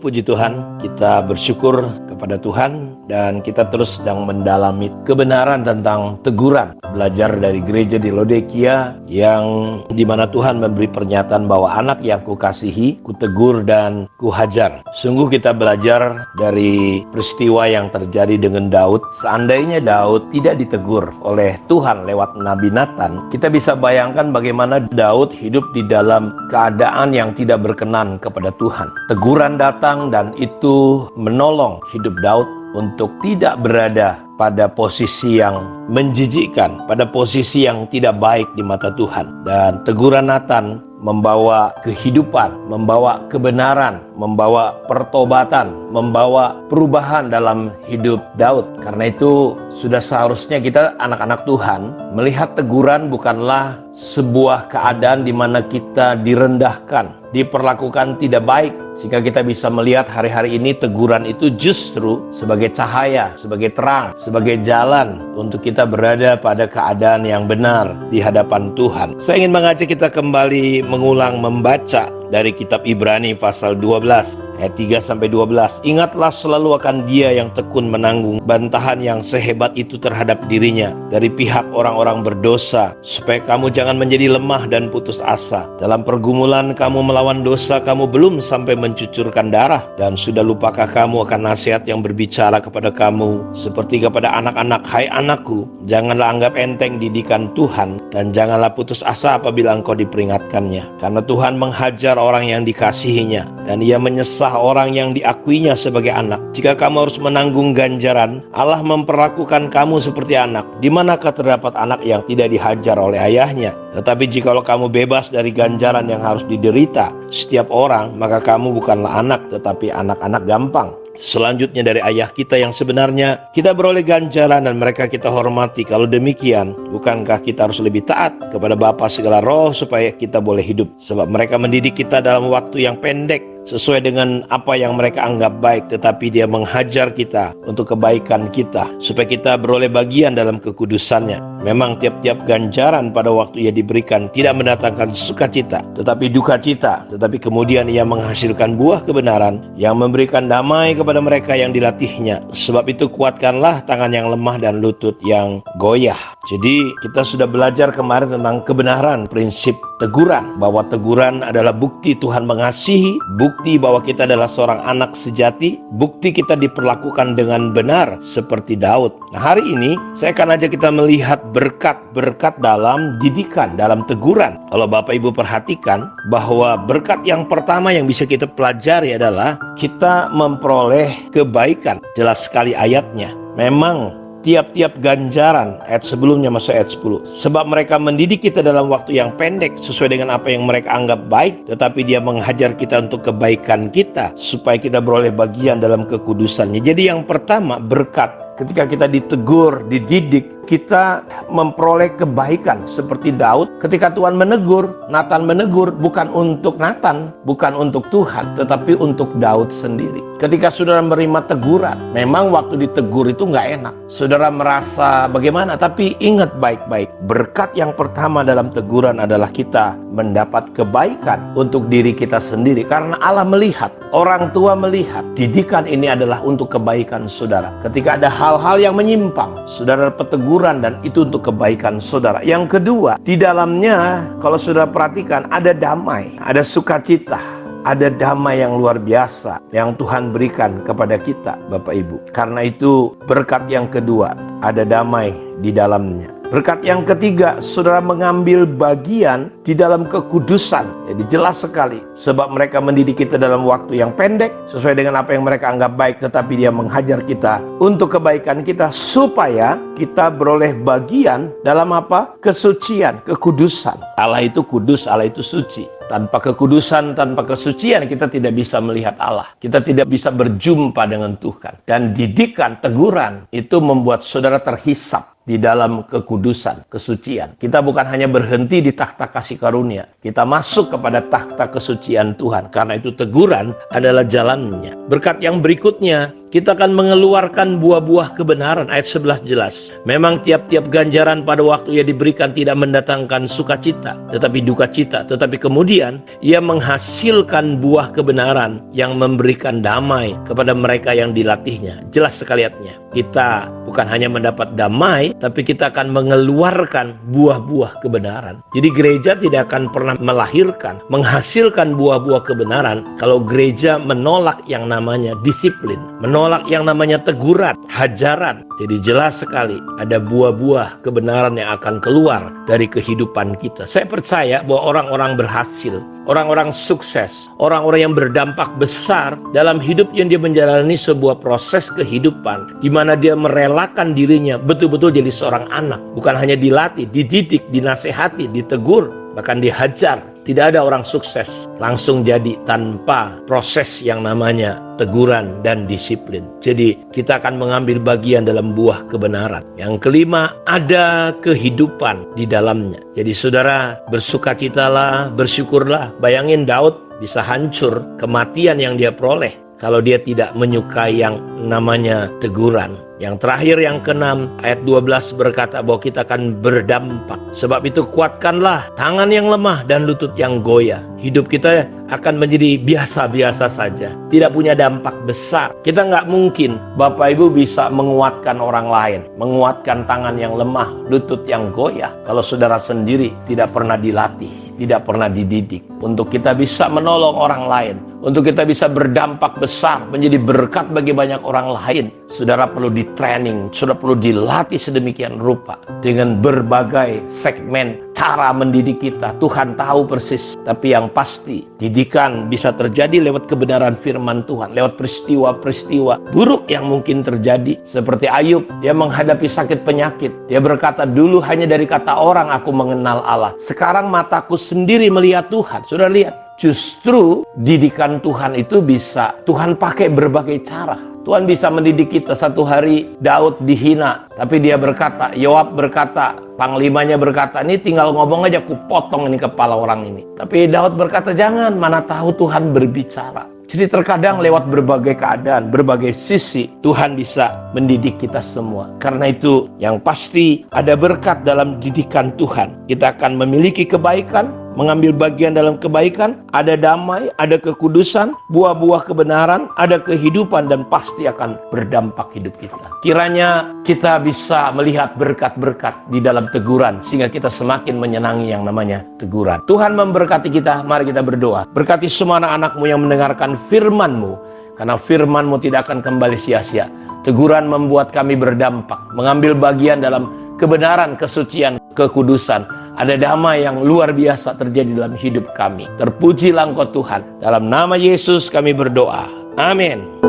puji Tuhan, kita bersyukur kepada Tuhan dan kita terus sedang mendalami kebenaran tentang teguran. Belajar dari gereja di Laodikia yang dimana Tuhan memberi pernyataan bahwa anak yang kukasihi, kutegur dan kuhajar. Sungguh kita belajar dari peristiwa yang terjadi dengan Daud. Seandainya Daud tidak ditegur oleh Tuhan lewat Nabi Nathan, kita bisa bayangkan bagaimana Daud hidup di dalam keadaan yang tidak berkenan kepada Tuhan. Teguran datang dan itu menolong hidup Daud untuk tidak berada pada posisi yang menjijikkan, pada posisi yang tidak baik di mata Tuhan. Dan teguran Nathan membawa kehidupan, membawa kebenaran, membawa pertobatan, membawa perubahan dalam hidup Daud. Karena itu sudah seharusnya kita anak-anak Tuhan melihat teguran bukanlah sebuah keadaan di mana kita direndahkan, diperlakukan tidak baik, sehingga kita bisa melihat hari-hari ini teguran itu justru sebagai cahaya, sebagai terang, sebagai jalan untuk kita berada pada keadaan yang benar di hadapan Tuhan. Saya ingin mengajak kita kembali mengulang membaca dari kitab Ibrani pasal 12 ayat 3-12. Ingatlah selalu akan Dia yang tekun menanggung bantahan yang sehebat itu terhadap dirinya dari pihak orang-orang berdosa, supaya kamu jangan menjadi lemah dan putus asa. Dalam pergumulan kamu melawan dosa, kamu belum sampai mencucurkan darah. Dan sudah lupakah kamu akan nasihat yang berbicara kepada kamu seperti kepada anak-anak? Hai anakku, janganlah anggap enteng didikan Tuhan, dan janganlah putus asa apabila engkau diperingatkannya. Karena Tuhan menghajar orang yang dikasihinya, dan Ia menyesah orang yang diakuinya sebagai anak. Jika kamu harus menanggung ganjaran, Allah memperlakukan kamu seperti anak. Di manakah terdapat anak yang tidak dihajar oleh ayahnya? Tetapi jikalau kamu bebas dari ganjaran yang harus diderita setiap orang, maka kamu bukanlah anak, tetapi anak-anak gampang. Selanjutnya dari ayah kita yang sebenarnya, kita beroleh ganjaran dan mereka kita hormati. Kalau demikian, bukankah kita harus lebih taat kepada Bapa segala roh supaya kita boleh hidup? Sebab mereka mendidik kita dalam waktu yang pendek, sesuai dengan apa yang mereka anggap baik, tetapi Dia menghajar kita untuk kebaikan kita, supaya kita beroleh bagian dalam kekudusannya. Memang tiap-tiap ganjaran pada waktu Ia diberikan tidak mendatangkan sukacita, tetapi duka cita. Tetapi kemudian Ia menghasilkan buah kebenaran yang memberikan damai kepada mereka yang dilatihnya. Sebab itu kuatkanlah tangan yang lemah dan lutut yang goyah. Jadi kita sudah belajar kemarin tentang kebenaran prinsip teguran, bahwa teguran adalah bukti Tuhan mengasihi, bukti bahwa kita adalah seorang anak sejati, bukti kita diperlakukan dengan benar seperti Daud. Nah, hari ini saya akan ajak kita melihat berkat-berkat dalam didikan, dalam teguran. Kalau Bapak Ibu perhatikan bahwa berkat yang pertama yang bisa kita pelajari adalah kita memperoleh kebaikan. Jelas sekali ayatnya. Memang tiap-tiap ganjaran, ayat sebelumnya masuk ayat 10. Sebab mereka mendidik kita dalam waktu yang pendek sesuai dengan apa yang mereka anggap baik, tetapi Dia menghajar kita untuk kebaikan kita, supaya kita beroleh bagian dalam kekudusannya. Jadi yang pertama, berkat. Ketika kita ditegur, dididik, kita memperoleh kebaikan seperti Daud. Ketika Tuhan menegur, Nathan menegur bukan untuk Nathan, bukan untuk Tuhan, tetapi untuk Daud sendiri. Ketika saudara menerima teguran, memang waktu ditegur itu nggak enak. Saudara merasa bagaimana, tapi ingat baik-baik, berkat yang pertama dalam teguran adalah kita mendapat kebaikan untuk diri kita sendiri. Karena Allah melihat, orang tua melihat, didikan ini adalah untuk kebaikan saudara. Ketika ada hal-hal yang menyimpang, saudara dapat teguran dan itu untuk kebaikan saudara. Yang kedua, di dalamnya kalau saudara perhatikan ada damai, ada sukacita, ada damai yang luar biasa yang Tuhan berikan kepada kita, Bapak Ibu. Karena itu berkat yang kedua, ada damai di dalamnya. Berkat yang ketiga, saudara mengambil bagian di dalam kekudusan. Jadi jelas sekali, sebab mereka mendidik kita dalam waktu yang pendek, sesuai dengan apa yang mereka anggap baik, tetapi Dia menghajar kita untuk kebaikan kita, supaya kita beroleh bagian dalam apa? Kesucian, kekudusan. Allah itu kudus, Allah itu suci. Tanpa kekudusan, tanpa kesucian, kita tidak bisa melihat Allah. Kita tidak bisa berjumpa dengan Tuhan. Dan didikan, teguran, itu membuat saudara terhisap. di dalam kekudusan, kesucian. Kita bukan hanya berhenti di takhta kasih karunia, kita masuk kepada takhta kesucian Tuhan. Karena itu teguran adalah jalannya. Berkat yang berikutnya, kita akan mengeluarkan buah-buah kebenaran. Ayat 11 jelas. Memang tiap-tiap ganjaran pada waktu ia diberikan tidak mendatangkan sukacita, tetapi duka cita. Tetapi kemudian ia menghasilkan buah kebenaran yang memberikan damai kepada mereka yang dilatihnya. Jelas sekali ayatnya. Kita bukan hanya mendapat damai, tapi kita akan mengeluarkan buah-buah kebenaran. Jadi gereja tidak akan pernah melahirkan, menghasilkan buah-buah kebenaran kalau gereja menolak yang namanya disiplin, menolak yang namanya teguran, hajaran. Jadi jelas sekali ada buah-buah kebenaran yang akan keluar dari kehidupan kita. Saya percaya bahwa orang-orang berhasil, orang-orang sukses, orang-orang yang berdampak besar dalam hidup yang dia menjalani sebuah proses kehidupan di mana dia merelakan dirinya betul-betul jadi seorang anak, bukan hanya dilatih, dididik, dinasehati, ditegur, bahkan dihajar. Tidak ada orang sukses langsung jadi tanpa proses yang namanya teguran dan disiplin. Jadi kita akan mengambil bagian dalam buah kebenaran. Yang kelima, ada kehidupan di dalamnya. Jadi saudara, bersukacitalah, bersyukurlah. Bayangin Daud bisa hancur, kematian yang dia peroleh kalau dia tidak menyukai yang namanya teguran. Yang terakhir, yang keenam, ayat 12 berkata bahwa kita akan berdampak. Sebab itu kuatkanlah tangan yang lemah dan lutut yang goyah. Hidup kita akan menjadi biasa-biasa saja, tidak punya dampak besar. Kita nggak mungkin Bapak Ibu bisa menguatkan orang lain, menguatkan tangan yang lemah, lutut yang goyah, kalau saudara sendiri tidak pernah dilatih, tidak pernah dididik. Untuk kita bisa menolong orang lain, untuk kita bisa berdampak besar, menjadi berkat bagi banyak orang lain, saudara perlu di-training, saudara perlu dilatih sedemikian rupa. Dengan berbagai segmen cara mendidik kita, Tuhan tahu persis. Tapi yang pasti, didikan bisa terjadi lewat kebenaran firman Tuhan, lewat peristiwa-peristiwa buruk yang mungkin terjadi. Seperti Ayub, dia menghadapi sakit penyakit. Dia berkata, dulu hanya dari kata orang aku mengenal Allah. Sekarang mataku sendiri melihat Tuhan. Sudah lihat, justru didikan Tuhan itu bisa Tuhan pakai berbagai cara. Tuhan bisa mendidik kita. Satu hari Daud dihina, tapi dia berkata, Yoab berkata, panglimanya berkata, ini tinggal ngomong aja, aku potong ini kepala orang ini. Tapi Daud berkata, jangan, mana tahu Tuhan berbicara. Jadi terkadang lewat berbagai keadaan, berbagai sisi, Tuhan bisa mendidik kita semua. Karena itu yang pasti ada berkat dalam didikan Tuhan. Kita akan memiliki kebaikan, mengambil bagian dalam kebaikan, ada damai, ada kekudusan, buah-buah kebenaran, ada kehidupan, dan pasti akan berdampak hidup kita. Kiranya kita bisa melihat berkat-berkat di dalam teguran, sehingga kita semakin menyenangi yang namanya teguran. Tuhan memberkati kita. Mari kita berdoa. Berkati semua anak-anakmu yang mendengarkan firman-Mu, karena firman-Mu tidak akan kembali sia-sia. Teguran membuat kami berdampak, mengambil bagian dalam kebenaran, kesucian, kekudusan. Ada damai yang luar biasa terjadi dalam hidup kami. Terpujilah Engkau Tuhan. Dalam nama Yesus kami berdoa. Amin.